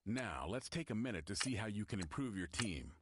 Now, let's take a minute to see how you can improve your team.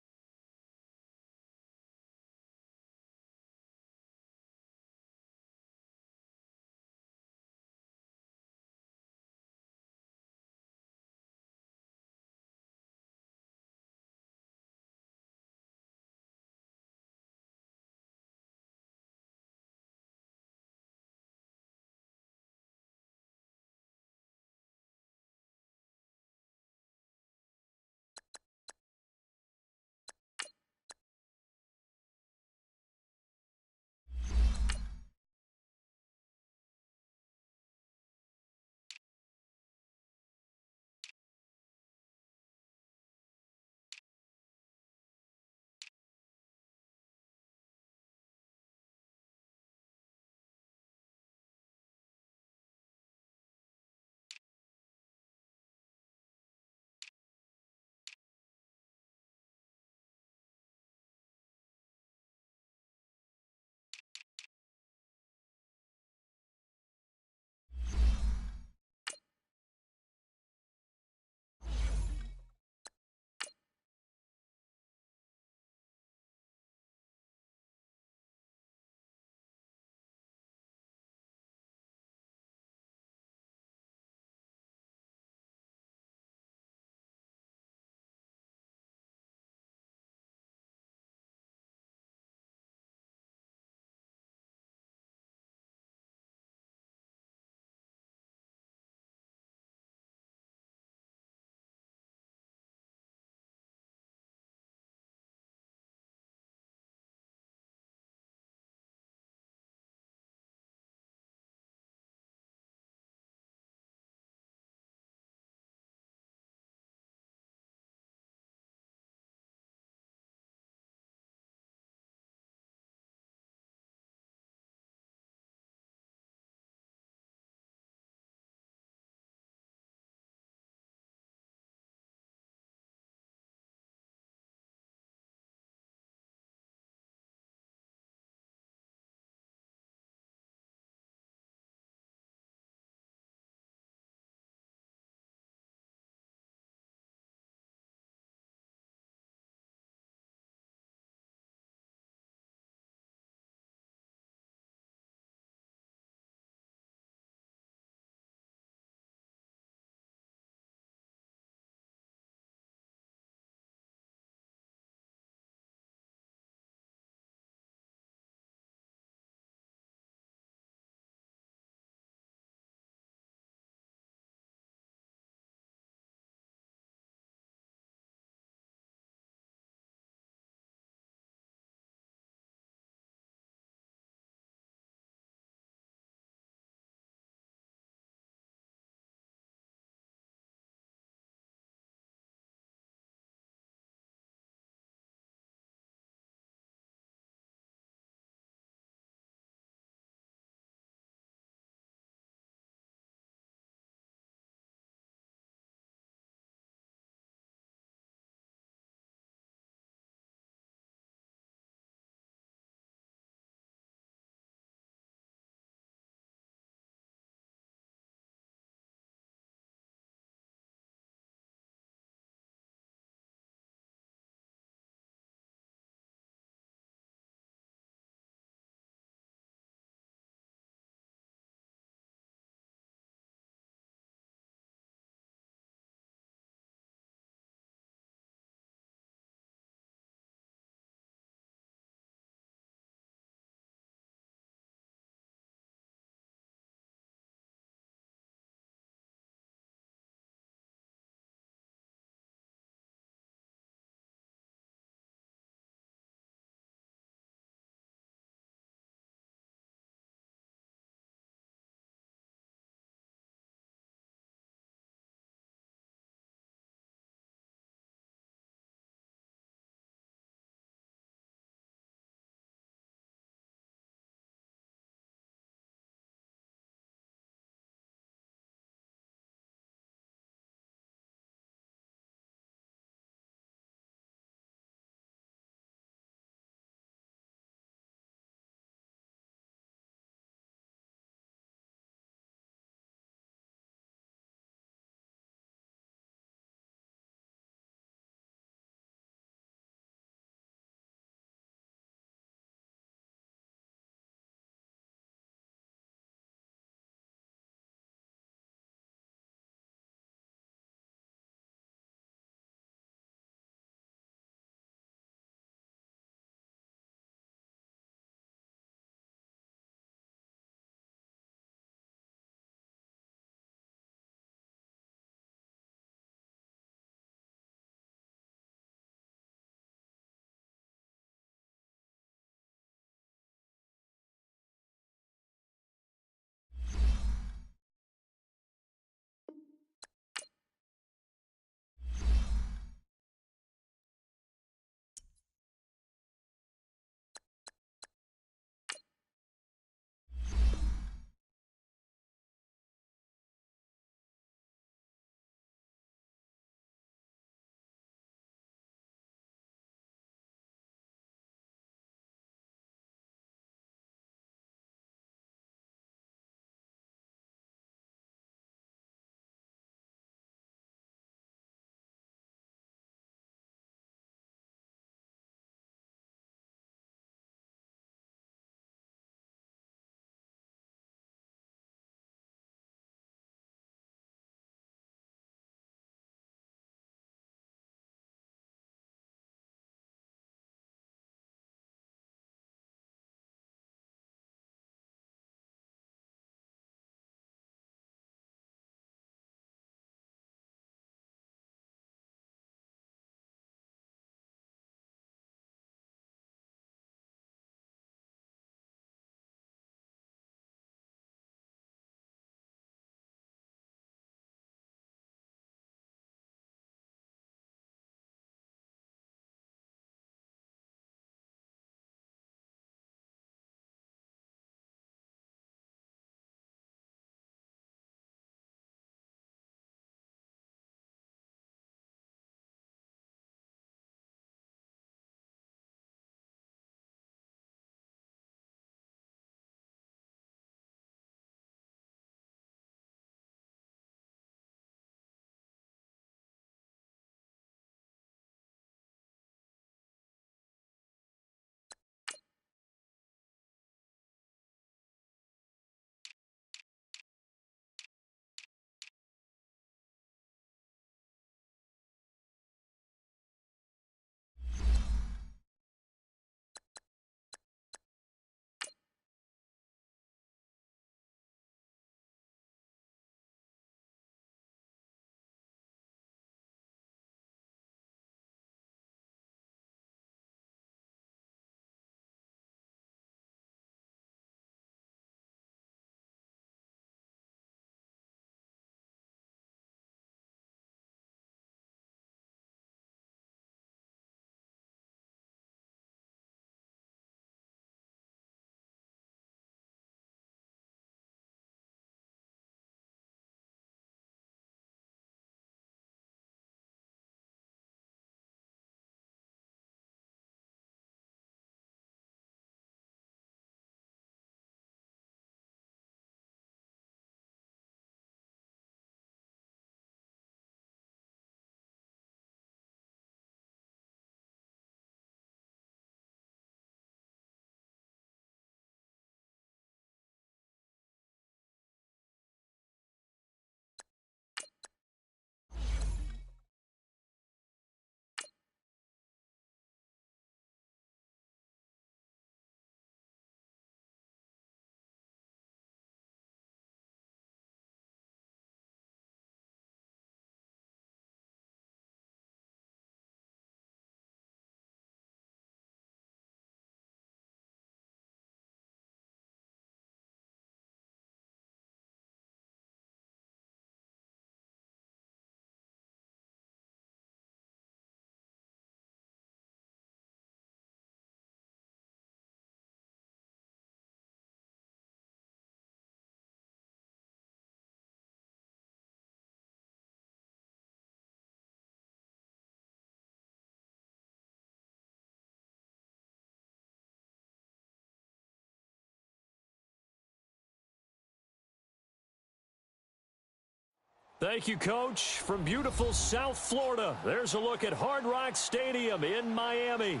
Thank you, Coach. From beautiful South Florida, there's a look at Hard Rock Stadium in Miami.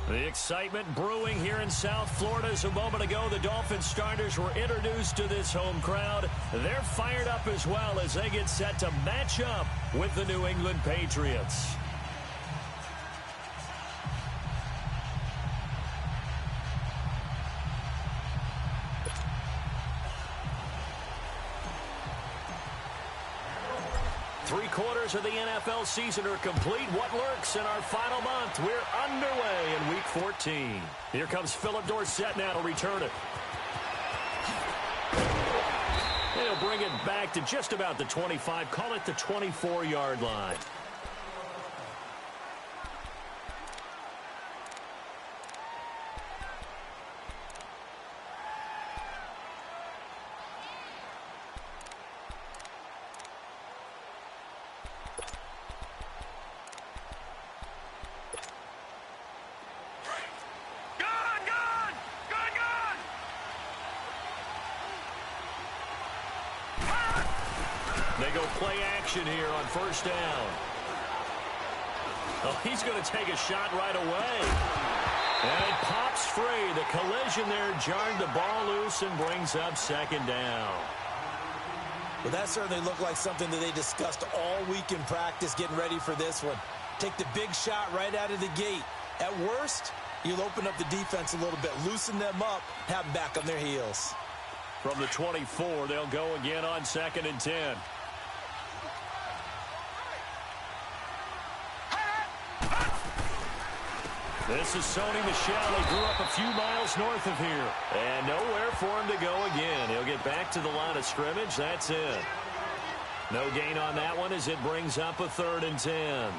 The excitement brewing here in South Florida. As a moment ago, the Dolphins starters were introduced to this home crowd. They're fired up as well as they get set to match up with the New England Patriots. Three-quarters of the NFL season are complete. What lurks in our final month? We're underway in Week 14. Here comes Philip Dorsett now to return it. He'll bring it back to just about the 25. Call it the 24-yard line. They go play action here on first down. Oh, he's going to take a shot right away. And it pops free. The collision there jarred the ball loose and brings up second down. Well, that certainly looked like something that they discussed all week in practice getting ready for this one. Take the big shot right out of the gate. At worst, you'll open up the defense a little bit, loosen them up, have them back on their heels. From the 24, they'll go again on 2nd and 10. This is Sony Michel. He grew up a few miles north of here. And nowhere for him to go again. He'll get back to the line of scrimmage. That's it. No gain on that one as it brings up a 3rd and 10.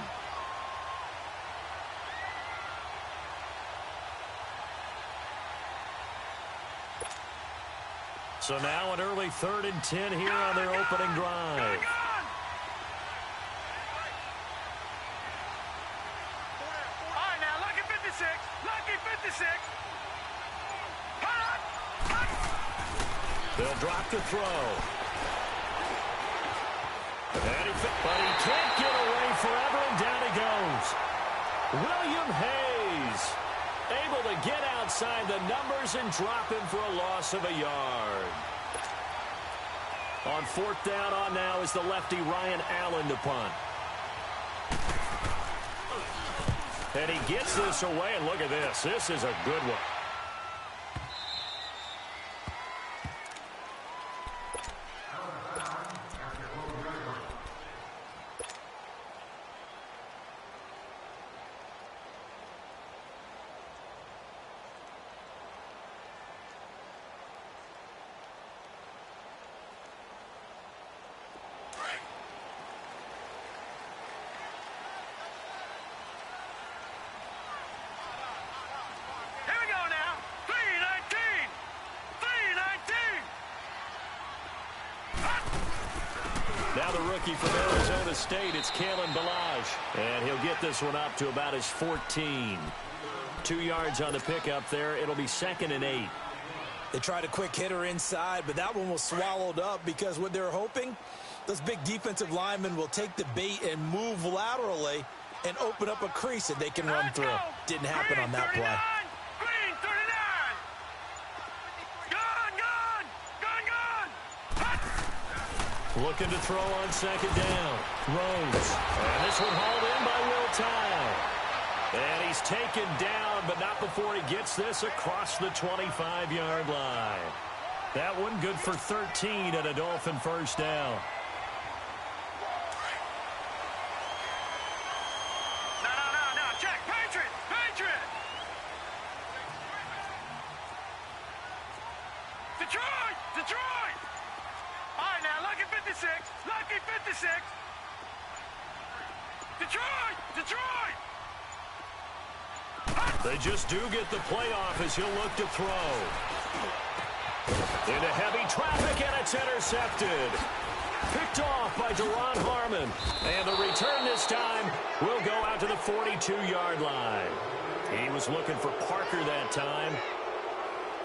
So now an early 3rd and 10 here on their opening drive. They'll drop the throw. But he can't get away forever, and down he goes. William Hayes able to get outside the numbers and drop him for a loss of a yard. On 4th down on now is the lefty Ryan Allen to punt. And he gets this away, and look at this. This is a good one. Now the rookie from Arizona State, it's Kalen Ballage. And he'll get this one up to about his 14. 2 yards on the pickup there. It'll be 2nd and 8. They tried a quick hitter inside, but that one was swallowed up because what they're hoping, those big defensive linemen will take the bait and move laterally and open up a crease that they can run through. Didn't happen on that play. Looking to throw on 2nd down. Rose. And this one hauled in by Will Tye. And he's taken down, but not before he gets this across the 25-yard line. That one good for 13 at a Dolphin first down. No. Check. Patriot. Detroit. All right, now, lucky 56. Detroit. They just do get the playoff as he'll look to throw. Into heavy traffic, and it's intercepted. Picked off by Deron Harmon. And the return this time will go out to the 42-yard line. He was looking for Parker that time.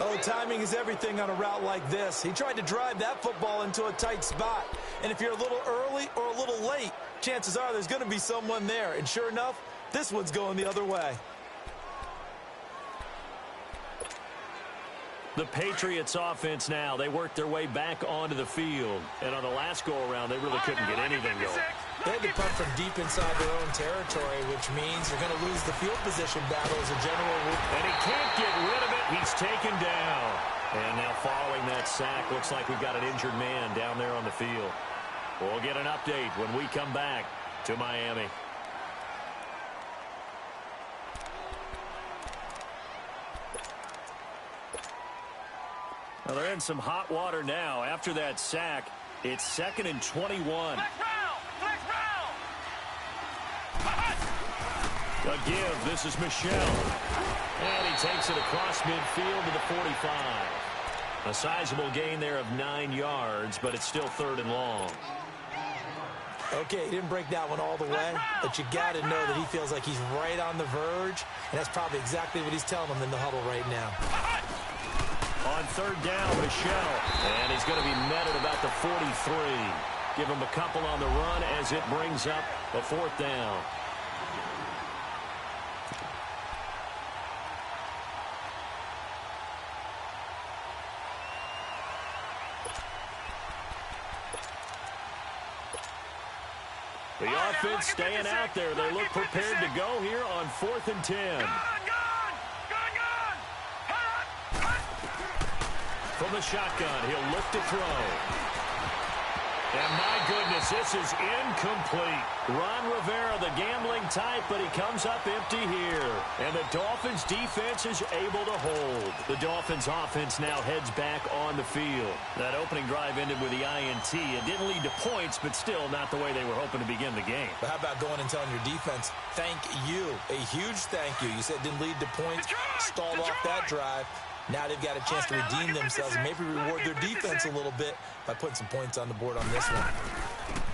Oh, timing is everything on a route like this. He tried to drive that football into a tight spot. And if you're a little early or a little late, chances are there's going to be someone there. And sure enough, this one's going the other way. The Patriots offense now, they worked their way back onto the field. And on the last go-around, they really couldn't get anything going. They had to punt from deep inside their own territory, which means they're going to lose the field position battle as a general rule. And he can't get rid of it. He's taken down. And now following that sack, looks like we've got an injured man down there on the field. We'll get an update when we come back to Miami. Well, they're in some hot water now. After that sack, it's 2nd and 21. A give. This is Michel. And he takes it across midfield to the 45. A sizable gain there of 9 yards, but it's still 3rd and long. Okay, he didn't break that one all the way, but you got to know that he feels like he's right on the verge, and that's probably exactly what he's telling them in the huddle right now. On 3rd down, Michel, and he's going to be met at about the 43. Give him a couple on the run as it brings up a 4th down. The offense staying out there. They look prepared to go here on 4th and 10. From the shotgun, he'll look to throw. And my goodness, this is incomplete. Ron Rivera, the gambling type, but he comes up empty here. And the Dolphins' defense is able to hold. The Dolphins' offense now heads back on the field. That opening drive ended with the INT. It didn't lead to points, but still not the way they were hoping to begin the game. But how about going and telling your defense, thank you, a huge thank you. You said it didn't lead to points, stalled off that drive. Now they've got a chance to redeem themselves and maybe reward their defense a little bit by putting some points on the board on this one.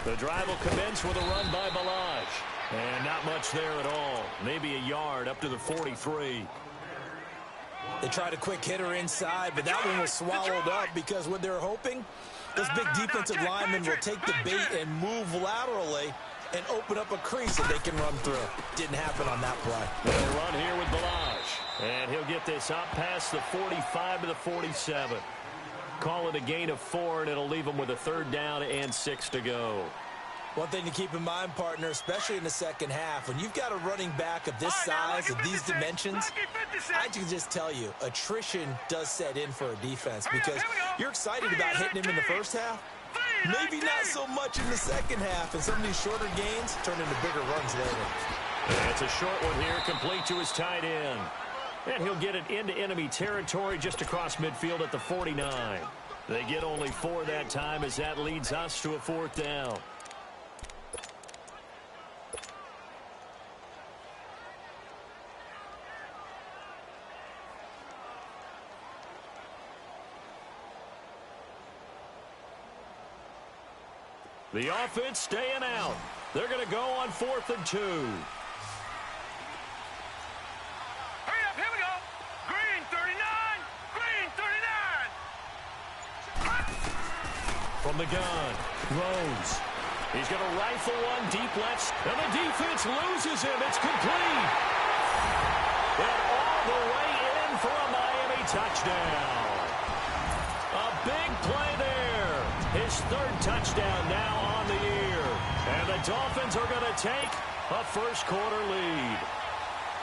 The drive will commence with a run by Balaj. And not much there at all. Maybe a yard up to the 43. They tried a quick hitter inside, but that one was swallowed up because what they're hoping, those big defensive linemen will take the bait and move laterally and open up a crease that they can run through. Didn't happen on that play. They'll run here with Balaj. And he'll get this up past the 45 to the 47. Call it a gain of 4, and it'll leave him with a 3rd down and 6 to go. One thing to keep in mind, partner, especially in the second half, when you've got a running back of this size, of these dimensions, I can just tell you, attrition does set in for a defense because you're excited about hitting him in the first half. Maybe not so much in the second half, and some of these shorter gains turn into bigger runs later. And it's a short one here, complete to his tight end. And he'll get it into enemy territory just across midfield at the 49. They get only 4 that time as that leads us to a 4th down. The offense staying out. They're going to go on 4th and 2. Hurry up, here we go. Green 39, green 39. From the gun, Rose. He's going to rifle one deep left, and the defense loses him. It's complete. And all the way in for a Miami touchdown. A big play there. His 3rd touchdown now on the year. And the Dolphins are going to take a first-quarter lead.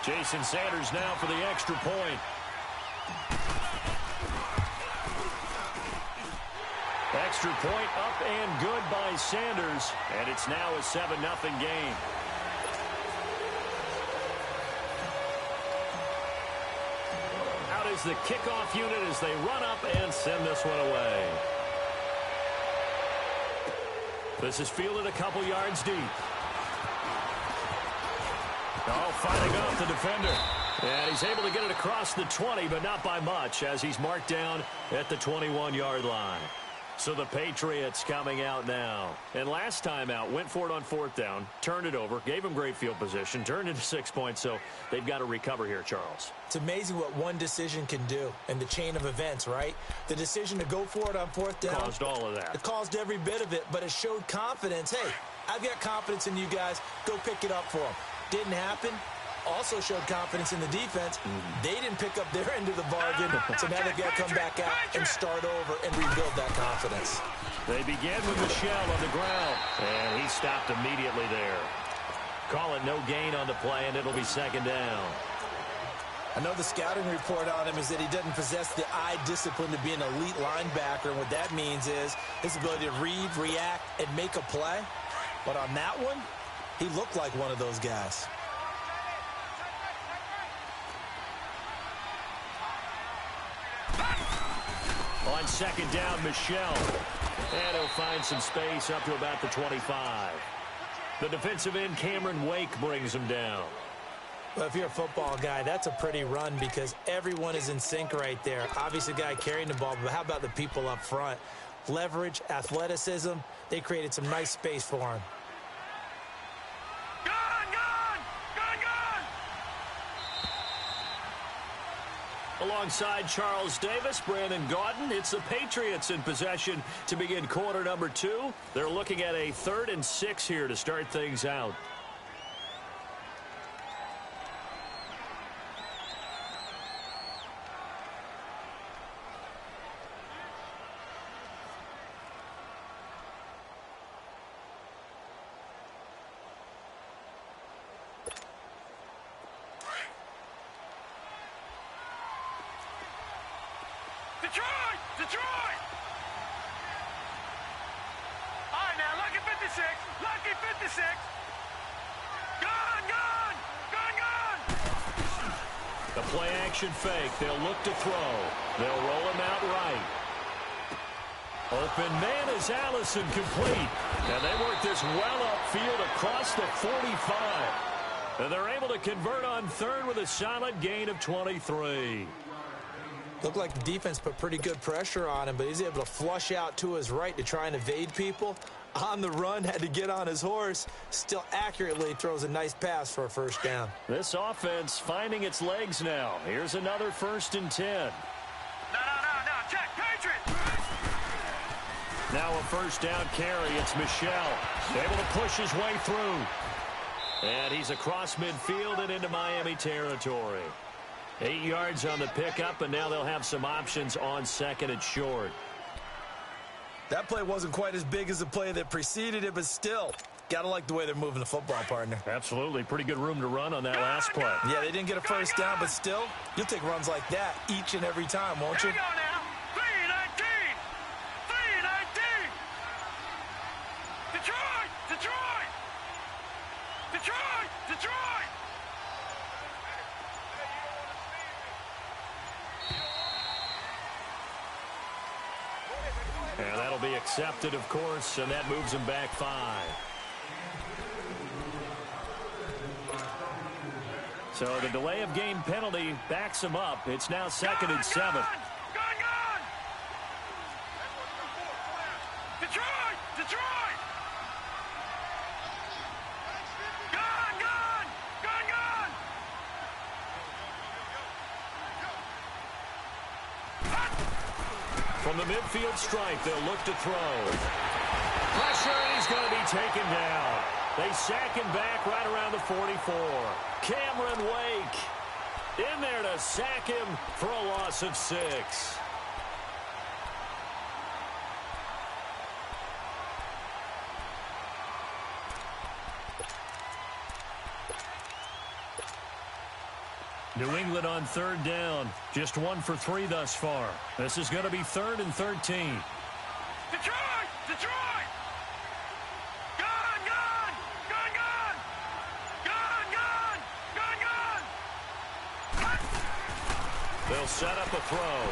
Jason Sanders now for the extra point. Extra point up and good by Sanders. And it's now a 7-0 game. Out is the kickoff unit as they run up and send this one away. This is fielded a couple yards deep. Oh, fighting off the defender. And he's able to get it across the 20, but not by much as he's marked down at the 21-yard line. So the Patriots coming out now. And last time out, went for it on 4th down, turned it over, gave them great field position, turned into 6 points, so they've got to recover here, Charles. It's amazing what one decision can do in the chain of events, right? The decision to go for it on 4th down. Caused all of that. It caused every bit of it, but it showed confidence. Hey, I've got confidence in you guys. Go pick it up for them. Didn't happen. Also showed confidence in the defense. They didn't pick up their end of the bargain, so now they've got to come back out and start over and rebuild that confidence. They began with Michel on the ground, and he stopped immediately there. Call it no gain on the play, and it'll be 2nd down. I know the scouting report on him is that he doesn't possess the eye discipline to be an elite linebacker, and what that means is his ability to read, react, and make a play. But on that one, he looked like one of those guys. On 2nd down, Michel. And he'll find some space up to about the 25. The defensive end, Cameron Wake, brings him down. Well, if you're a football guy, that's a pretty run because everyone is in sync right there. Obviously, the guy carrying the ball, but how about the people up front? Leverage, athleticism, they created some nice space for him. Alongside Charles Davis, Brandon Gaudin, it's the Patriots in possession to begin quarter number 2. They're looking at a 3rd and 6 here to start things out. Detroit! Detroit! All right, now, lucky 56. Lucky 56. Gun, gun! Gun, gun! The play action fake. They'll look to throw. They'll roll him out right. Open man is Allison, complete. And they work this well upfield across the 45. And they're able to convert on 3rd with a solid gain of 23. Looked like the defense put pretty good pressure on him, but he's able to flush out to his right to try and evade people. On the run, had to get on his horse. Still accurately throws a nice pass for a 1st down. This offense finding its legs now. Here's another 1st and 10. No, check, Patriots! Now a 1st down carry. It's Michel. Able to push his way through. And he's across midfield and into Miami territory. 8 yards on the pickup, and now they'll have some options on 2nd and short. That play wasn't quite as big as the play that preceded it, but still, gotta like the way they're moving the football, partner. Absolutely. Pretty good room to run on that last play. Yeah, they didn't get a 1st down, but still, you'll take runs like that each and every time, won't you? Here we go now. 3-19. 3-19. Detroit! Detroit! Detroit! Detroit! And that'll be accepted, of course, and that moves him back 5. So the delay of game penalty backs him up. It's now 2nd and 7. Gun! Detroit! Detroit! Gun! From the midfield stripe, they'll look to throw. Pressure, and he's going to be taken down. They sack him back right around the 44. Cameron Wake in there to sack him for a loss of 6. New England on 3rd down. Just 1 for 3 thus far. This is going to be 3rd and 13. Detroit! Detroit! Gun! Gun! Gun! Gun! Gun! Gun! Gun! They'll set up a throw.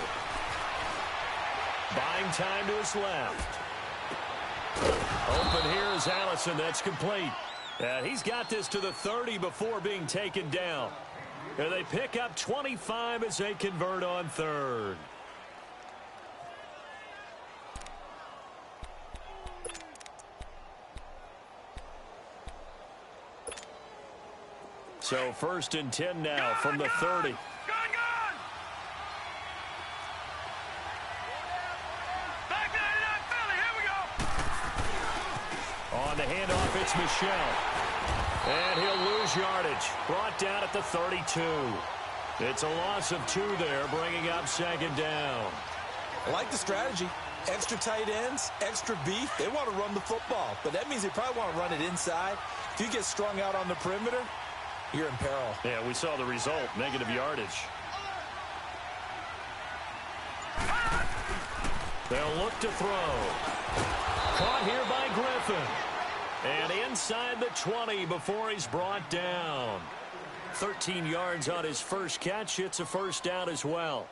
Buying time to his left. Open here is Allison. That's complete. He's got this to the 30 before being taken down. And they pick up 25 as they convert on 3rd. So 1st and 10 now from the 30. Gun, gun! Back 99 Philly, here we go! On the handoff, it's Michel. And he'll lose yardage. Brought down at the 32. It's a loss of 2 there, bringing up 2nd down. I like the strategy. Extra tight ends, extra beef. They want to run the football, but that means they probably want to run it inside. If you get strung out on the perimeter, you're in peril. Yeah, we saw the result, negative yardage. They'll look to throw. Caught here by Griffin. And inside the 20 before he's brought down. 13 yards on his first catch. It's a 1st down as well.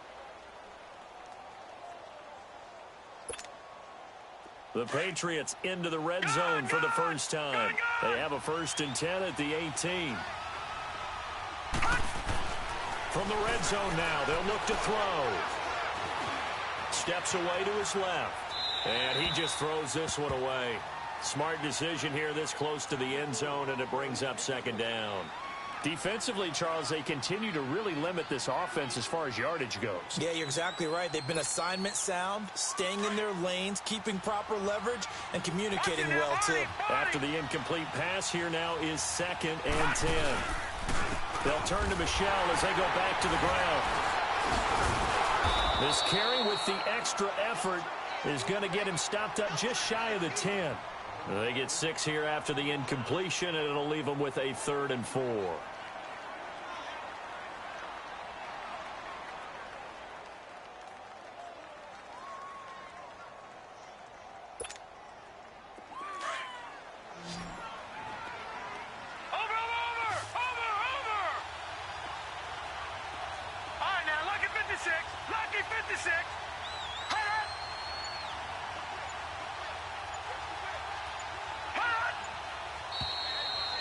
The Patriots into the red zone for the first time. They have a 1st and 10 at the 18. From the red zone now, they'll look to throw. Steps away to his left. And he just throws this one away. Smart decision here this close to the end zone, and it brings up 2nd down. Defensively, Charles, they continue to really limit this offense as far as yardage goes. Yeah, you're exactly right. They've been assignment sound, staying in their lanes, keeping proper leverage, and communicating well, too. After the incomplete pass, here now is 2nd and 10. They'll turn to Michel as they go back to the ground. This carry with the extra effort is going to get him stopped up just shy of the 10. They get 6 here after the incompletion, and it'll leave them with a 3rd and 4.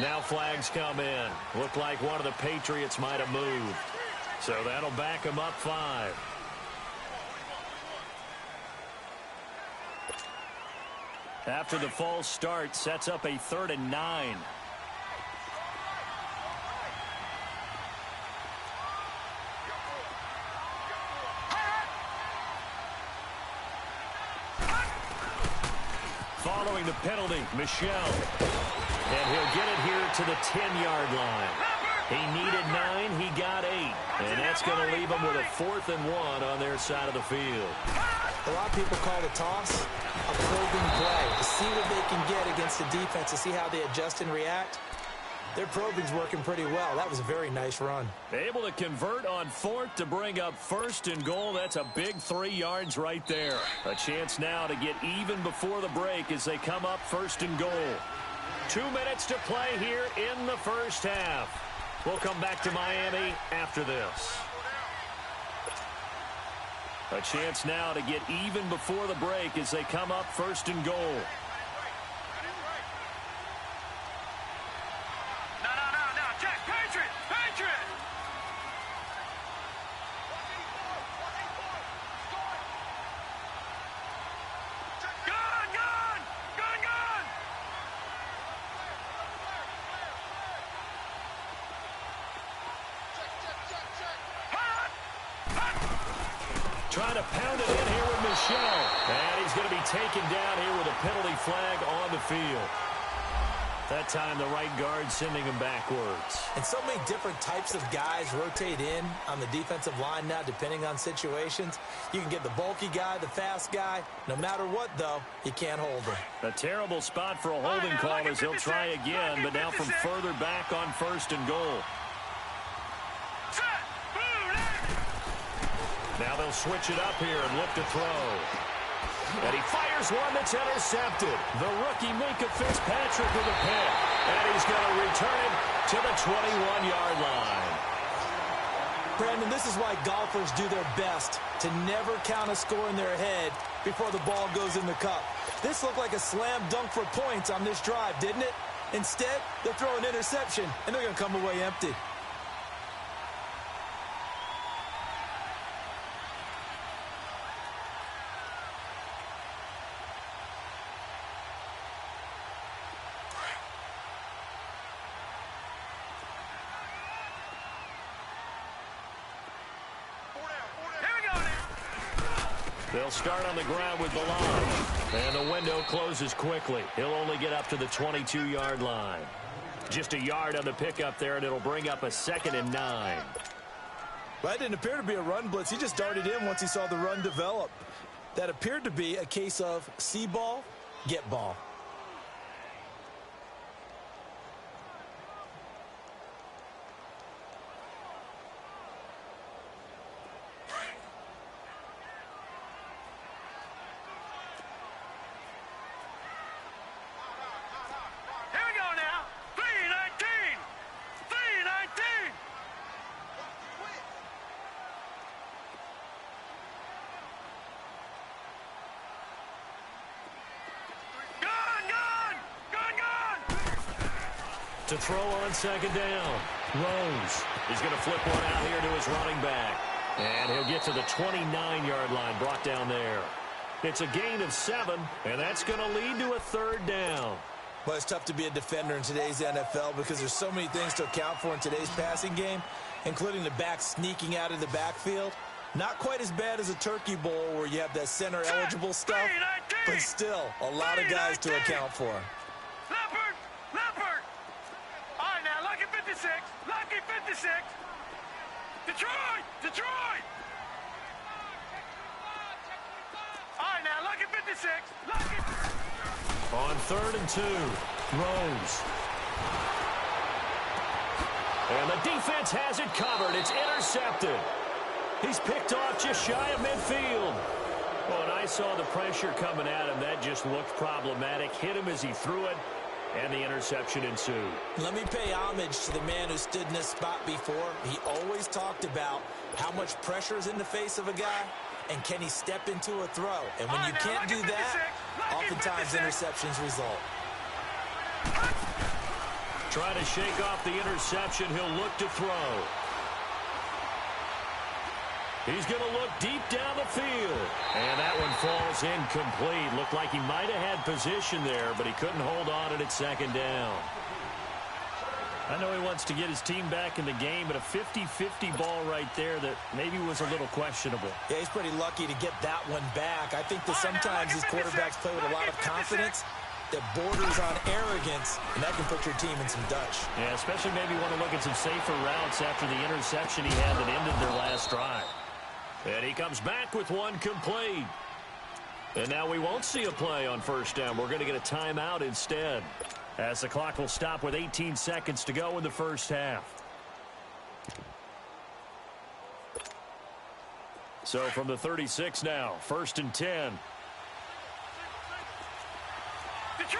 Now flags come in. Looked like one of the Patriots might have moved. So that'll back them up 5. After the false start, sets up a 3rd and 9. Following the penalty, Michel. And he'll get it here to the 10-yard line. He needed 9, he got 8. And that's going to leave him with a 4th and 1 on their side of the field. A lot of people call the toss a probing play to see what they can get against the defense, to see how they adjust and react. Their probing's working pretty well. That was a very nice run. Able to convert on 4th to bring up 1st and goal. That's a big 3 yards right there. A chance now to get even before the break as they come up 1st and goal. 2 minutes to play here in the first half. We'll come back to Miami after this. A chance now to get even before the break as they come up 1st and goal. No, check, Patriot! Gun! Trying to pound it in here with Michel. And he's going to be taken down here with a penalty flag on the field. That time the right guard sending him backwards. And so many different types of guys rotate in on the defensive line now, depending on situations. You can get the bulky guy, the fast guy. No matter what, though, you can't hold him. A terrible spot for a holding call as he'll try again, but now from further back on 1st and goal. Now they'll switch it up here and look to throw. And he fires one that's intercepted. The rookie Minka Fitzpatrick with a pick. And he's going to return it to the 21-yard line. Brandon, this is why golfers do their best to never count a score in their head before the ball goes in the cup. This looked like a slam dunk for points on this drive, didn't it? Instead, they'll throw an interception, and they're going to come away empty. They'll start on the ground with Balaj. And the window closes quickly. He'll only get up to the 22-yard line. Just a yard on the pickup there, and it'll bring up a 2nd and 9. Well, that didn't appear to be a run blitz. He just darted in once he saw the run develop. That appeared to be a case of see ball, get ball. To throw on 2nd down. Rose. He's going to flip one out here to his running back. And he'll get to the 29-yard line, brought down there. It's a gain of 7, and that's going to lead to a 3rd down. Well, it's tough to be a defender in today's NFL because there's so many things to account for in today's passing game, including the back sneaking out of the backfield. Not quite as bad as a turkey bowl where you have that center-eligible stuff, but still a lot of guys to account for. Lucky 56. Detroit. All right, now, lucky 56. On 3rd and 2, Rose. And the defense has it covered. It's intercepted. He's picked off just shy of midfield. Well, and I saw the pressure coming at him. That just looked problematic. Hit him as he threw it. And the interception ensued. Let me pay homage to the man who stood in this spot before. He always talked about how much pressure is in the face of a guy, and can he step into a throw. And when you can't do that, oftentimes interceptions result. Try to shake off the interception. He'll look to throw. He's going to look deep down the field. And that one falls incomplete. Looked like he might have had position there, but he couldn't hold on at 2nd down. I know he wants to get his team back in the game, but a 50-50 ball right there that maybe was a little questionable. Yeah, he's pretty lucky to get that one back. I think that sometimes these quarterbacks play with a lot of confidence that borders on arrogance, and that can put your team in some Dutch. Yeah, especially maybe want to look at some safer routes after the interception he had that ended their last drive. And he comes back with one complete. And now we won't see a play on 1st down. We're going to get a timeout instead, as the clock will stop with 18 seconds to go in the 1st half. So from the 36 now, 1st and 10. Detroit!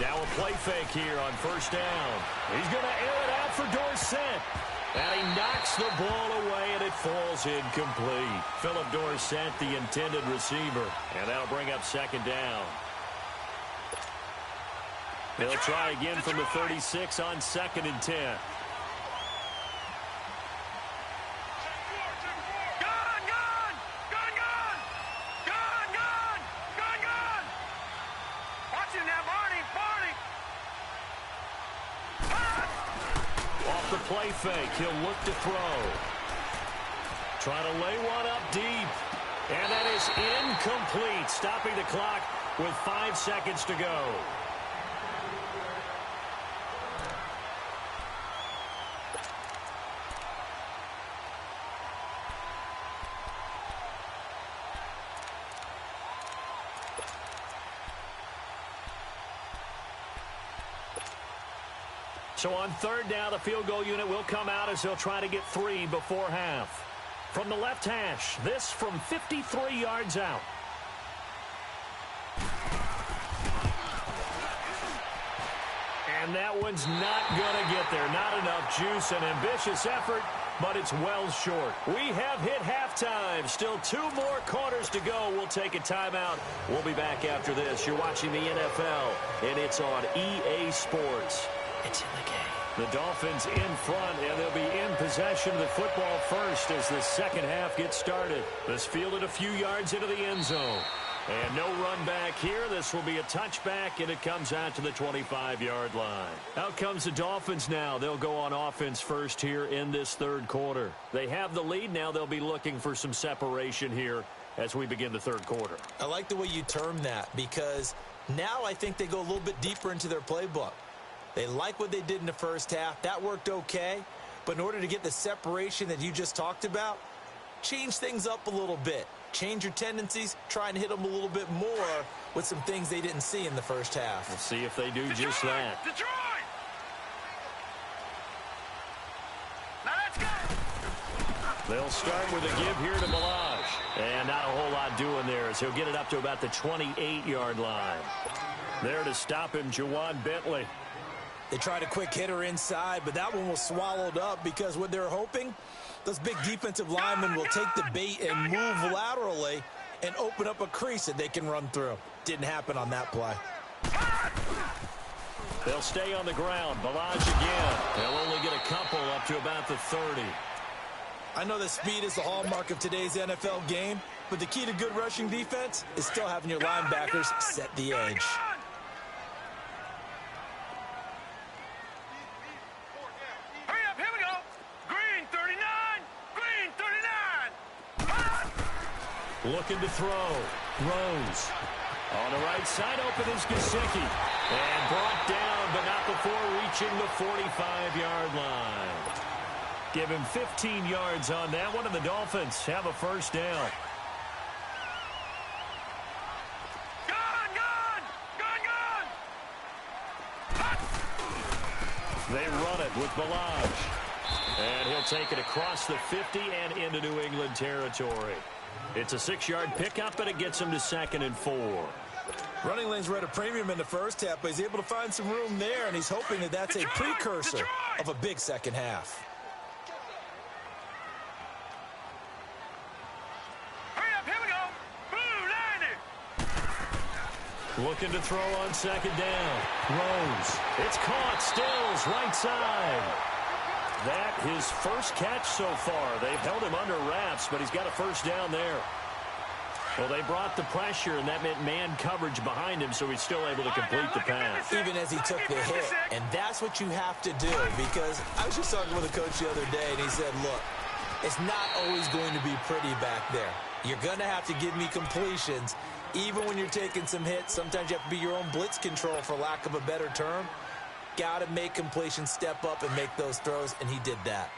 Now a play fake here on 1st down. He's going to air it out for Dorsett. And he knocks the ball away, and it falls incomplete. Philip Dorsett, the intended receiver. And that'll bring up 2nd down. They'll try again from the 36 on 2nd and 10. Play fake. He'll look to throw. Trying to lay one up deep. And that is incomplete. Stopping the clock with 5 seconds to go. So on 3rd down, the field goal unit will come out as they'll try to get 3 before half. From the left hash, this from 53 yards out. And that one's not going to get there. Not enough juice. An ambitious effort, but it's well short. We have hit halftime. Still 2 more quarters to go. We'll take a timeout. We'll be back after this. You're watching the NFL, and it's on EA Sports. It's in the game. The Dolphins in front, and they'll be in possession of the football first as the 2nd half gets started. This fielded a few yards into the end zone. And no run back here. This will be a touchback, and it comes out to the 25-yard line. Out comes the Dolphins now. They'll go on offense first here in this third quarter. They have the lead. Now they'll be looking for some separation here as we begin the third quarter. I like the way you term that, because now I think they go a little bit deeper into their playbook. They like what they did in the first half. That worked okay. But in order to get the separation that you just talked about, change things up a little bit. Change your tendencies, try and hit them a little bit more with some things they didn't see in the first half. We'll see if they do just that. Detroit! Now let's go! They'll start with a give here to Balaj. And not a whole lot doing there as he'll get it up to about the 28-yard line. There to stop him, Juwan Bentley. They tried a quick hitter inside, but that one was swallowed up because what they're hoping, those big defensive linemen will take the bait and move laterally and open up a crease that they can run through. Didn't happen on that play. They'll stay on the ground. Balaj again. They'll only get a couple up to about the 30. I know that speed is the hallmark of today's NFL game, but the key to good rushing defense is still having your linebackers set the edge. Hurry up, here we go. Green 39, green 39. Looking to throw. Rose. On the right side, open is Gesicki. And brought down, but not before reaching the 45-yard line. Give him 15 yards on that one, and the Dolphins have a first down. They run it with Balaj. And he'll take it across the 50 and into New England territory. It's a 6-yard pickup, and it gets him to 2nd and 4. Running lanes were at a premium in the first half, but he's able to find some room there, and he's hoping that that's a precursor of a big second half. Hurry up, here we go. Blue 90. Looking to throw on 2nd down. Rose. It's caught. Stills, right side. That his first catch so far. They've held him under wraps, but he's got a first down there. Well, they brought the pressure, and that meant man coverage behind him, so he's still able to complete the pass. Even as he took the hit. And that's what you have to do, because I was just talking with a coach the other day, and he said, look, it's not always going to be pretty back there. You're going to have to give me completions. Even when you're taking some hits, sometimes you have to be your own blitz control, for lack of a better term. Got to make completions, step up, and make those throws, and he did that.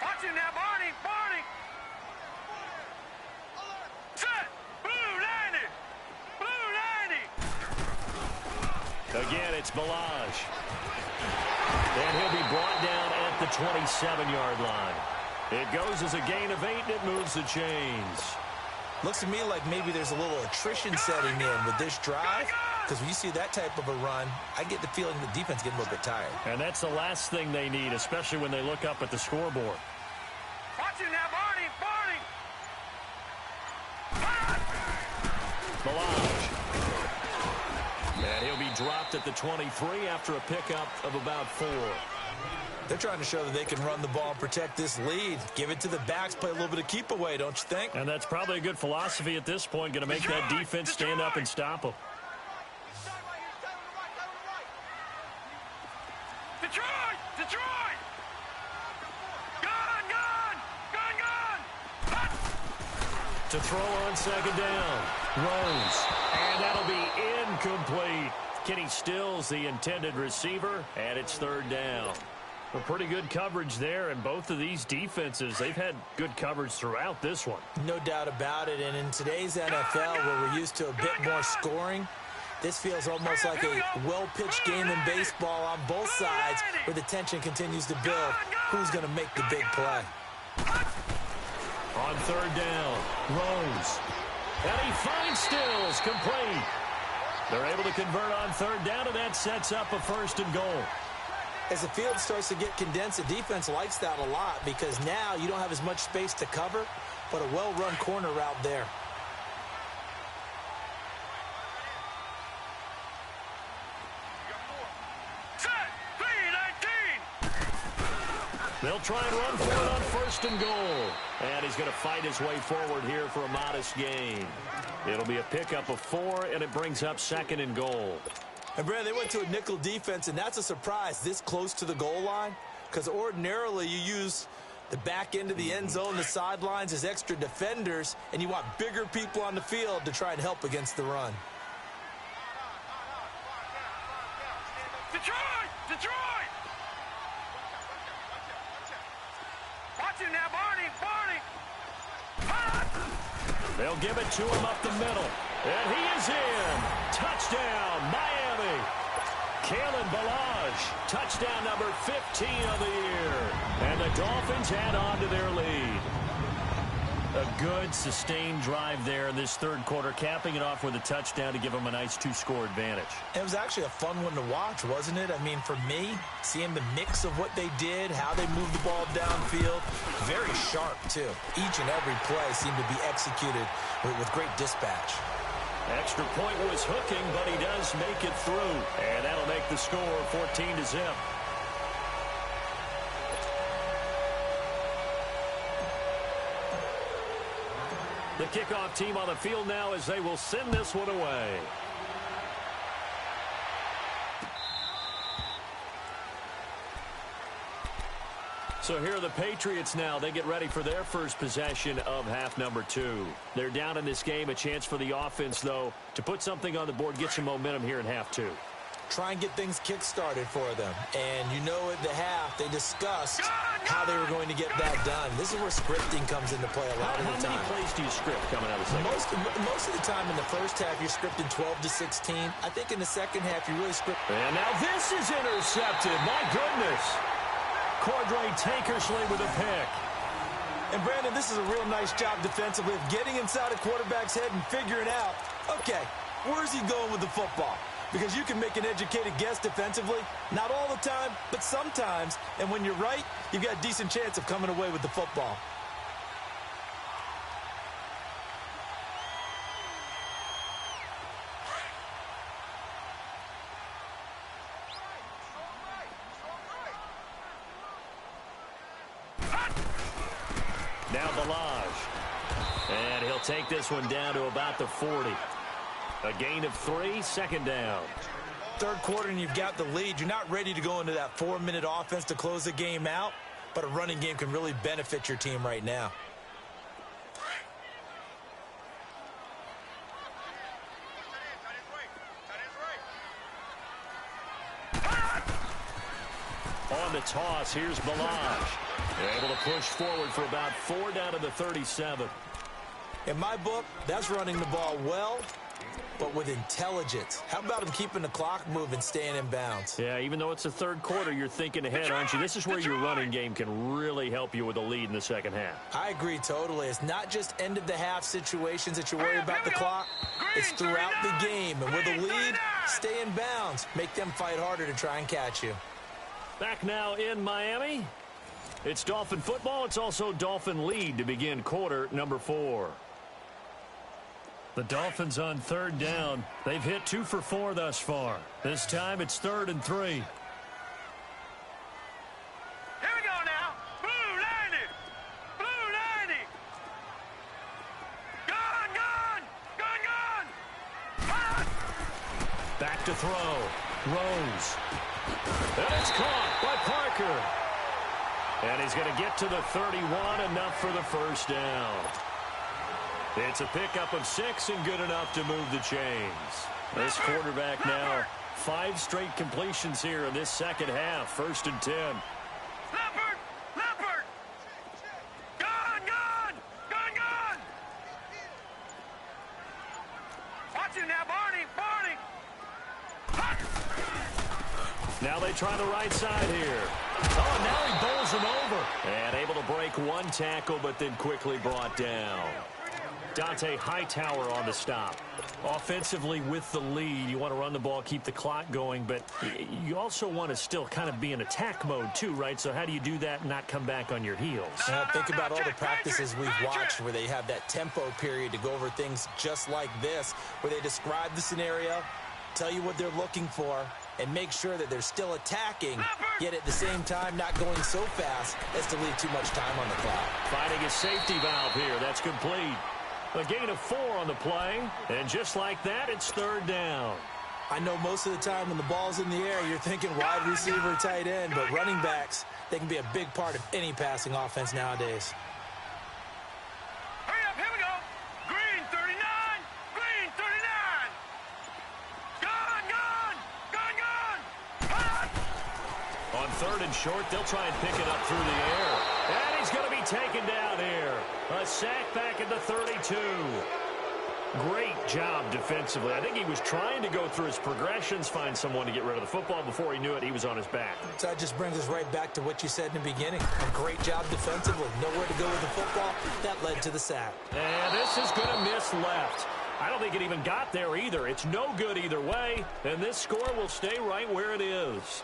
Watch him now, Barney, Barney. Set, blue 90, blue 90. Again, it's Balaj. And he'll be brought down at the 27-yard line. It goes as a gain of 8, and it moves the chains. Looks to me like maybe there's a little attrition setting in with this drive, because when you see that type of a run, I get the feeling the defense getting a little bit tired. And that's the last thing they need, especially when they look up at the scoreboard. Watch him now, Barney, Barney. Balaj. And he'll be dropped at the 23 after a pickup of about 4. They're trying to show that they can run the ball and protect this lead. Give it to the backs, play a little bit of keep away, don't you think? And that's probably a good philosophy at this point, going to make that defense stand up and stop them. Detroit, Detroit. Gun. To throw on 2nd down. Rose. And that'll be incomplete. Kenny Stills, the intended receiver, and it's 3rd down. Well, pretty good coverage there, and both of these defenses, they've had good coverage throughout this one. No doubt about it, and in today's NFL, where we're used to a bit more scoring, this feels almost like a well-pitched game in baseball on both sides, where the tension continues to build. Who's going to make the big play? On 3rd down, Rose. And he finds Stills, complete. They're able to convert on 3rd down, and that sets up a 1st and goal. As the field starts to get condensed, the defense likes that a lot, because now you don't have as much space to cover, but a well-run corner route there. Set, 319. They'll try and run for it on 1st and goal. And he's going to fight his way forward here for a modest gain. It'll be a pickup of 4, and it brings up 2nd and goal. And, Brad, they went to a nickel defense, and that's a surprise this close to the goal line, because ordinarily you use the back end of the end zone, the sidelines as extra defenders, and you want bigger people on the field to try and help against the run. Detroit! Detroit! Watch him now, Barney! Barney! They'll give it to him up the middle. And he is in. Touchdown, Miami. Kalen Ballage, touchdown number 15 of the year. And the Dolphins add on to their lead. A good, sustained drive there in this 3rd quarter, capping it off with a touchdown to give them a nice 2-score advantage. It was actually a fun one to watch, wasn't it? I mean, for me, seeing the mix of what they did, how they moved the ball downfield, very sharp, too. Each and every play seemed to be executed with great dispatch. Extra point was hooking, but he does make it through. And that'll make the score 14-0. The kickoff team on the field now as they will send this one away. So here are the Patriots now. They get ready for their first possession of half number 2. They're down in this game. A chance for the offense, though, to put something on the board, get some momentum here in half 2. Try and get things kick-started for them. And you know at the half, they discussed how they were going to get that done. This is where scripting comes into play a lot of the time. How many plays do you script coming out of the second? Most of the time in the first half, you're scripting 12 to 16. I think in the second half, you really script. And now this is intercepted. My goodness. Cordray Tankersley with a pick. And, Brandon, this is a real nice job defensively of getting inside a quarterback's head and figuring out, okay, where's he going with the football? Because you can make an educated guess defensively. Not all the time, but sometimes. And when you're right, you've got a decent chance of coming away with the football. Now Ballage. And he'll take this one down to about the 40. A gain of 3, 2nd down. 3rd quarter and you've got the lead. You're not ready to go into that 4-minute offense to close the game out, but a running game can really benefit your team right now. On the toss, here's Ballage. They're able to push forward for about 4 down to the 37. In my book, that's running the ball well, but with intelligence. How about him keeping the clock moving, staying in bounds? Yeah, even though it's the 3rd quarter, you're thinking ahead, aren't you? This is where your running game can really help you with a lead in the second half. I agree totally. It's not just end-of-the-half situations that you worry about the clock. It's throughout the game. And with a lead, stay in bounds. Make them fight harder to try and catch you. Back now in Miami. It's Dolphin football. It's also Dolphin lead to begin quarter number 4. The Dolphins on 3rd down. They've hit 2 for 4 thus far. This time it's 3rd and 3. Here we go now. Blue 90. Blue 90. Gone, gone. Gone, gone. Ah! Back to throw. Rose. And it's caught by Parker. And he's going to get to the 31, enough for the 1st down. It's a pickup of 6 and good enough to move the chains. This quarterback now, 5 straight completions here in this second half. 1st and 10. Leopard! Leopard! Gone, gone! Gone, gone! Watch him now, Barney! Barney! Now they try the right side here. Oh, now he bowls him over. And able to break 1 tackle, but then quickly brought down. Dante Hightower on the stop. Offensively with the lead, you want to run the ball, keep the clock going, but you also want to still kind of be in attack mode too, right? So how do you do that and not come back on your heels? Think about all the practices we've watched where they have that tempo period to go over things just like this, where they describe the scenario, tell you what they're looking for and make sure that they're still attacking, yet at the same time not going so fast as to leave too much time on the clock. Finding a safety valve here. That's complete. A gain of 4 on the play, and just like that, it's third down. I know most of the time when the ball's in the air, you're thinking wide receiver, tight end, but running backs, they can be a big part of any passing offense nowadays. Hurry up, here we go. Green 39, green 39. Gone. On third and short, they'll try and pick it up through the air. And he's going to be taken down here. A sack back at the 32. Great job defensively. I think he was trying to go through his progressions, find someone to get rid of the football. Before he knew it, he was on his back. So that just brings us right back to what you said in the beginning. A great job defensively. Nowhere to go with the football. That led to the sack. And this is going to miss left. I don't think it even got there either. It's no good either way, and this score will stay right where it is.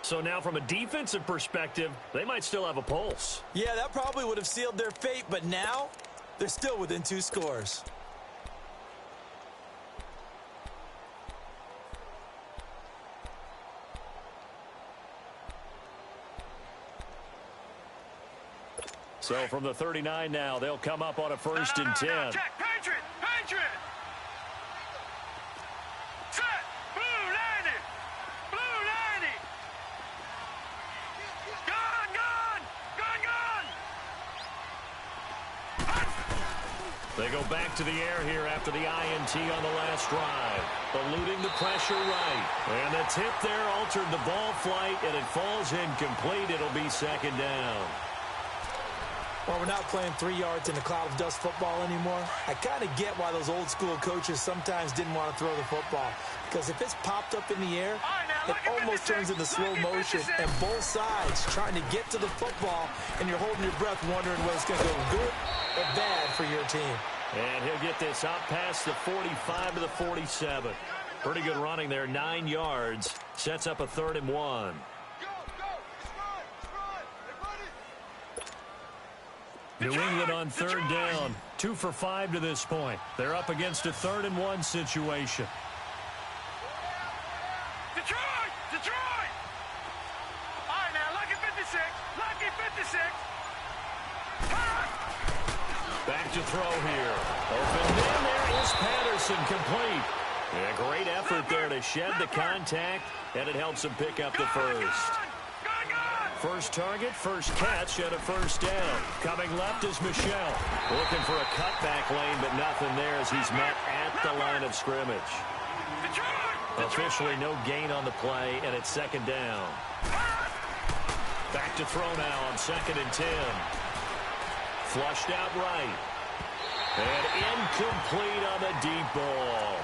So now from a defensive perspective, they might still have a pulse. Yeah, that probably would have sealed their fate, but now they're still within 2 scores. So from the 39 now, they'll come up on a 1st and 10. Check, Patriot. Set, blue 90. Gone. They go back to the air here after the INT on the last drive. Eluding the pressure right. And the tip there altered the ball flight, and it falls incomplete. It'll be 2nd down. Well, we're not playing 3 yards in a cloud of dust football anymore. I kind of get why those old school coaches sometimes didn't want to throw the football. Because if it's popped up in the air, it almost turns into slow motion. And both sides trying to get to the football, and you're holding your breath wondering whether it's going to go good or bad for your team. And he'll get this out past the 45 to the 47. Pretty good running there, 9 yards. Sets up a 3rd and 1. New England on 3rd down. 2 for 5 to this point. They're up against a 3rd and 1 situation. Detroit! All right, now, lucky 56. Back to throw here. Open in, there is Patterson, complete. And a great effort there to shed the contact, and it helps him pick up the first. First target, first catch, and a 1st down. Coming left is Michel. Looking for a cutback lane, but nothing there as he's met at the line of scrimmage. Officially no gain on the play, and it's 2nd down. Back to throw now on 2nd and 10. Flushed out right. And incomplete on the deep ball.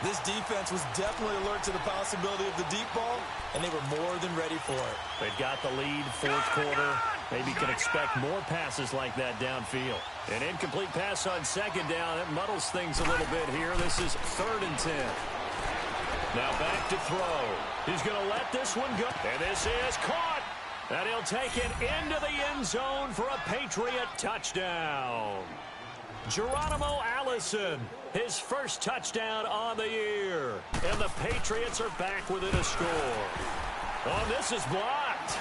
This defense was definitely alert to the possibility of the deep ball, and they were more than ready for it. They've got the lead, 4th quarter. Maybe can expect more passes like that downfield. An incomplete pass on 2nd down. That muddles things a little bit here. This is 3rd and 10. Now back to throw. He's going to let this one go. And this is caught. And he'll take it into the end zone for a Patriot touchdown. Geronimo Allison, his first touchdown on the year. And the Patriots are back within a score. Oh, this is blocked.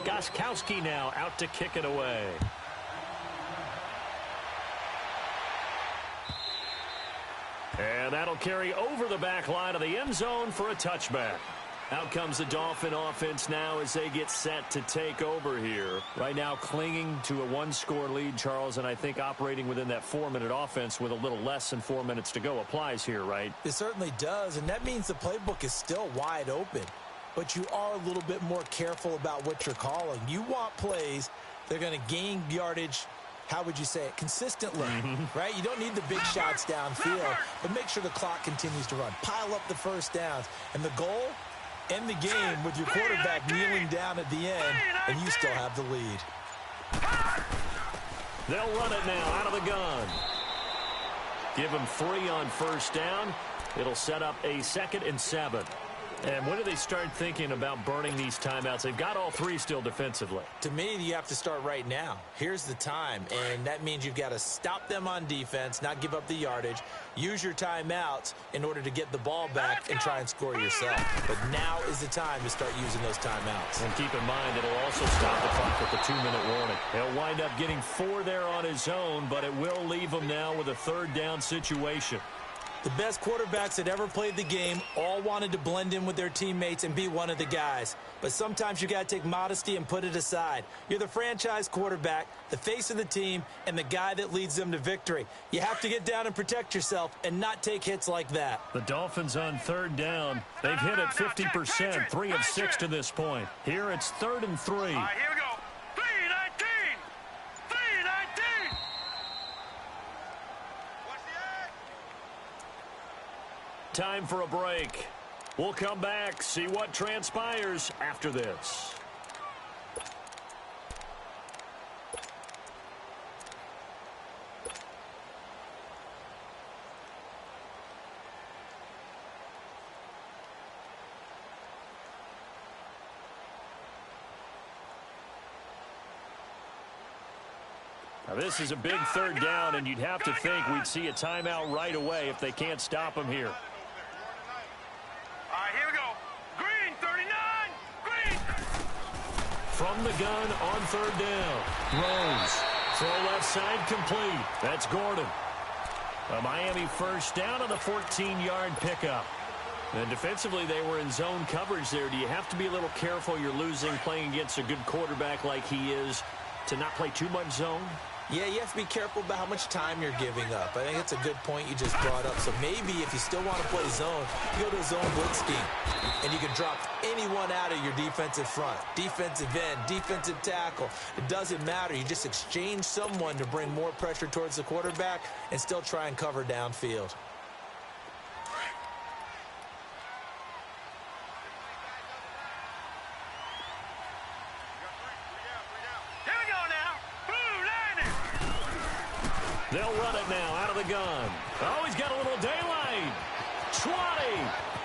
Gostkowski now out to kick it away. And that'll carry over the back line of the end zone for a touchback. Out comes the Dolphin offense now as they get set to take over here. Right now clinging to a 1-score lead, Charles, and I think operating within that 4-minute offense with a little less than 4 minutes to go applies here, right? It certainly does, and that means the playbook is still wide open. But you are a little bit more careful about what you're calling. You want plays that are going to gain yardage, how would you say it, consistently, right? You don't need the big shots downfield, but make sure the clock continues to run. Pile up the first downs. And the goal, End the game with your quarterback kneeling down at the end, and you still have the lead. They'll run it now out of the gun. Give them 3 on first down. It'll set up a 2nd and 7. And when do they start thinking about burning these timeouts? They've got all 3 still defensively. To me, you have to start right now. Here's the time, and that means you've got to stop them on defense, not give up the yardage, use your timeouts in order to get the ball back and try and score yourself. But now is the time to start using those timeouts. And keep in mind, it'll also stop the clock with the 2-minute warning. He'll wind up getting 4 there on his own, but it will leave him now with a 3rd down situation. The best quarterbacks that ever played the game all wanted to blend in with their teammates and be one of the guys. But sometimes you got to take modesty and put it aside. You're the franchise quarterback, the face of the team, and the guy that leads them to victory. You have to get down and protect yourself and not take hits like that. The Dolphins on 3rd down. They've hit it 50%, 3 of 6 to this point. Here it's 3rd and 3. All right, here we go. 3-19. 3-19. Time for a break. We'll come back, see what transpires after this. Now this is a big 3rd down, and you'd have to think we'd see a timeout right away if they can't stop him here. All right, here we go. Green, 39. Green. From the gun on 3rd down. Rose. Throw left side complete. That's Gordon. A Miami 1st down on the 14-yard pickup. And defensively, they were in zone coverage there. Do you have to be a little careful you're losing playing against a good quarterback like he is to not play too much zone? Yeah, you have to be careful about how much time you're giving up. I think it's a good point you just brought up. So maybe if you still want to play zone, you go to a zone blitz scheme. And you can drop anyone out of your defensive front. Defensive end, defensive tackle. It doesn't matter. You just exchange someone to bring more pressure towards the quarterback and still try and cover downfield. They'll run it now out of the gun. Oh, he's got a little daylight. 20,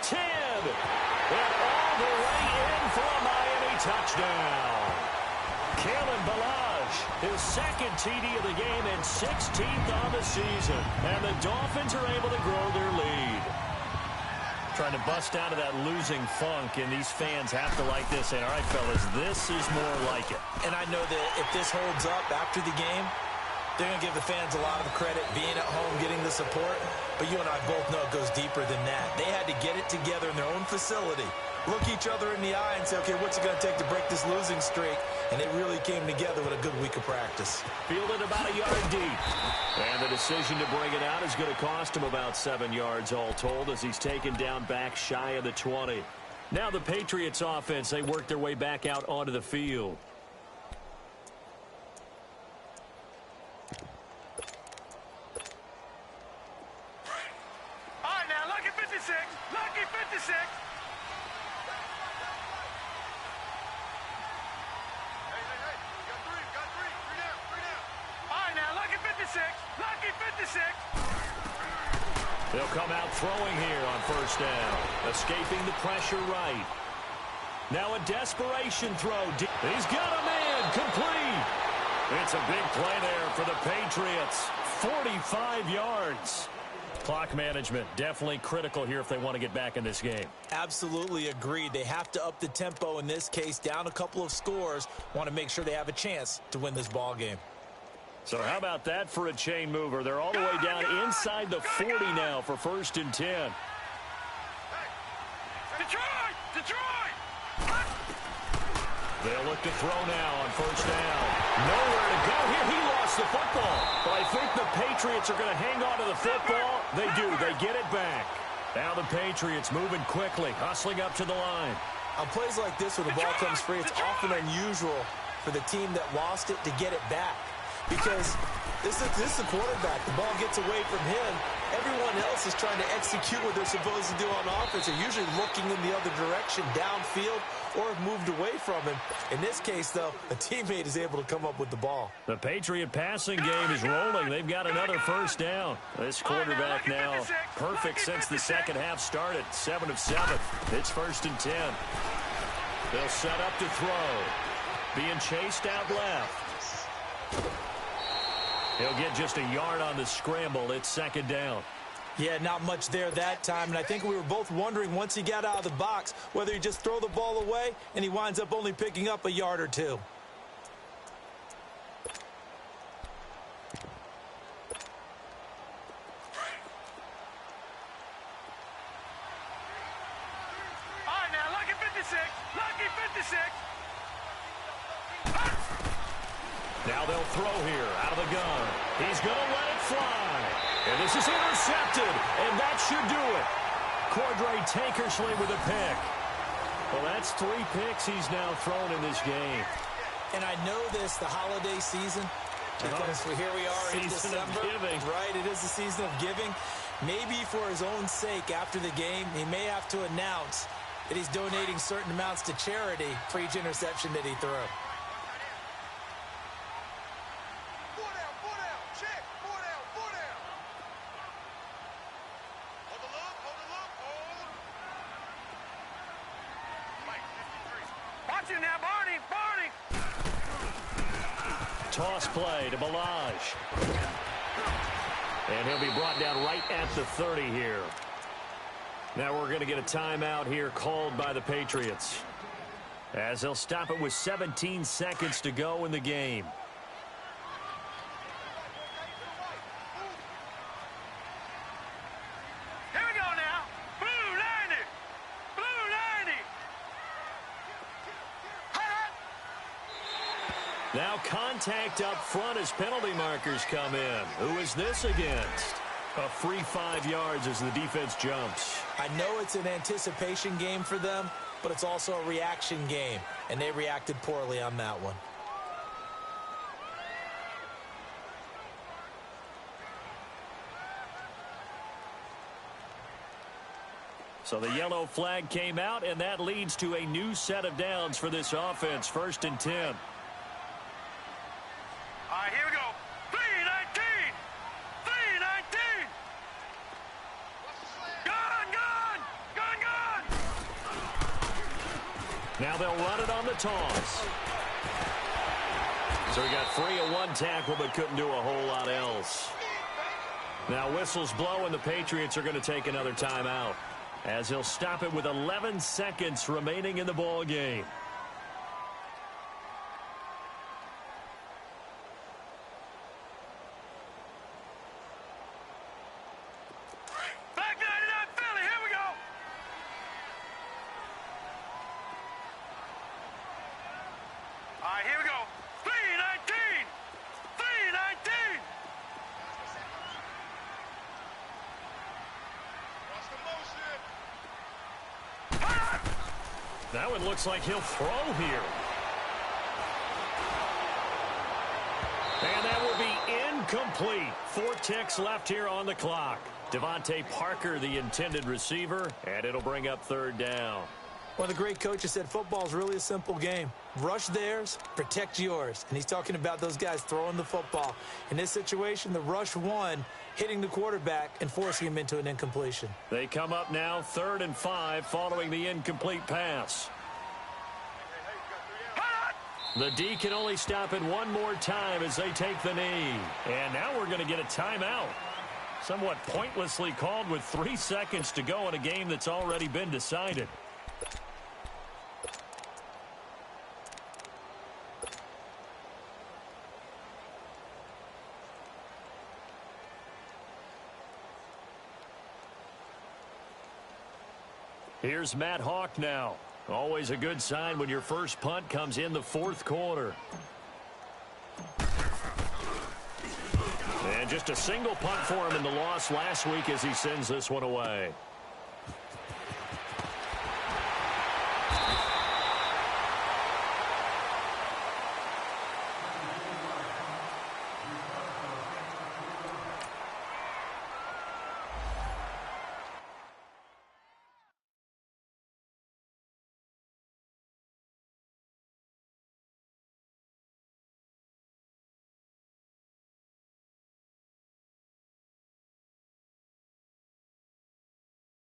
10, and all the way in for a Miami touchdown. Kalen Ballage, his 2nd TD of the game and 16th on the season. And the Dolphins are able to grow their lead. Trying to bust out of that losing funk, and these fans have to like this. And all right, fellas, this is more like it. And I know that if this holds up after the game, they're going to give the fans a lot of credit being at home, getting the support. But you and I both know it goes deeper than that. They had to get it together in their own facility, look each other in the eye and say, okay, what's it going to take to break this losing streak? And they really came together with a good week of practice. Fielded about a yard deep. And the decision to bring it out is going to cost him about 7 yards all told as he's taken down back shy of the 20. Now the Patriots offense, they work their way back out onto the field. Lucky 56. Got three. Three down. All right, now, Lucky 56. Lucky 56. They'll come out throwing here on 1st down. Escaping the pressure right. Now a desperation throw. He's got a man. Complete. It's a big play there for the Patriots. 45 yards. Clock management definitely critical here if they want to get back in this game. Absolutely agreed. They have to up the tempo in this case, down a couple of scores. Want to make sure they have a chance to win this ball game. So how about that for a chain mover? They're all the way down inside the 40 now for 1st and 10. Detroit! They'll look to throw now on 1st down. Nowhere to go here. He lost the football. But I think the Patriots are going to hang on to the football. They do. They get it back. Now the Patriots moving quickly, hustling up to the line. On plays like this where the ball comes free, it's often unusual for the team that lost it to get it back. Because this is the quarterback. The ball gets away from him, Everyone else is trying to execute what they're supposed to do on offense. They're usually looking in the other direction, downfield, or have moved away from him. In this case, though, a teammate is able to come up with the ball. The Patriot passing game is rolling. They've got another first down. This quarterback now perfect since the second half started. 7 of 7. It's 1st and 10. They'll set up to throw. Being chased out left. He'll get just a yard on the scramble. It's 2nd down. Yeah, not much there that time, and I think we were both wondering once he got out of the box whether he just throw the ball away and he winds up only picking up a yard or two. All right, now, lucky 56. Lucky 56. Now they'll throw here out of the gun. He's going to let it fly. And this is intercepted, and that should do it. Cordray Tankersley with a pick. Well, that's 3 picks he's now thrown in this game. And I know this, the holiday season, because here we are in December. Right, it is the season of giving. Maybe for his own sake, after the game, he may have to announce that he's donating certain amounts to charity for each interception that he threw. Toss play to Balaj. And he'll be brought down right at the 30 here. Now we're going to get a timeout here called by the Patriots, as they'll stop it with 17 seconds to go in the game. Here we go now. Blue 90. Blue 90. Now contact up front as penalty markers come in. Who is this against? A free 5 yards as the defense jumps. I know it's an anticipation game for them, but it's also a reaction game, and they reacted poorly on that one. So the yellow flag came out, and that leads to a new set of downs for this offense. 1st and 10. All right, here we go. 319. 319. Gun. Now they'll run it on the toss. So he got free of 1 tackle, but couldn't do a whole lot else. Now whistles blow, and the Patriots are going to take another timeout, as he'll stop it with 11 seconds remaining in the ball game. Black 99 Philly, here we go. All right, here we go. 319. 319. Now it looks like he'll throw here. And that will be incomplete. 4 ticks left here on the clock. Devontae Parker, the intended receiver, and it'll bring up 3rd down. One of the great coaches said football is really a simple game. Rush theirs, protect yours. And he's talking about those guys throwing the football. In this situation, the rush won, hitting the quarterback and forcing him into an incompletion. They come up now 3rd and 5 following the incomplete pass. The D can only stop it one more time as they take the knee. And now we're going to get a timeout. Somewhat pointlessly called with 3 seconds to go in a game that's already been decided. Here's Matt Hawk now. Always a good sign when your first punt comes in the 4th quarter. And just a single punt for him in the loss last week as he sends this one away.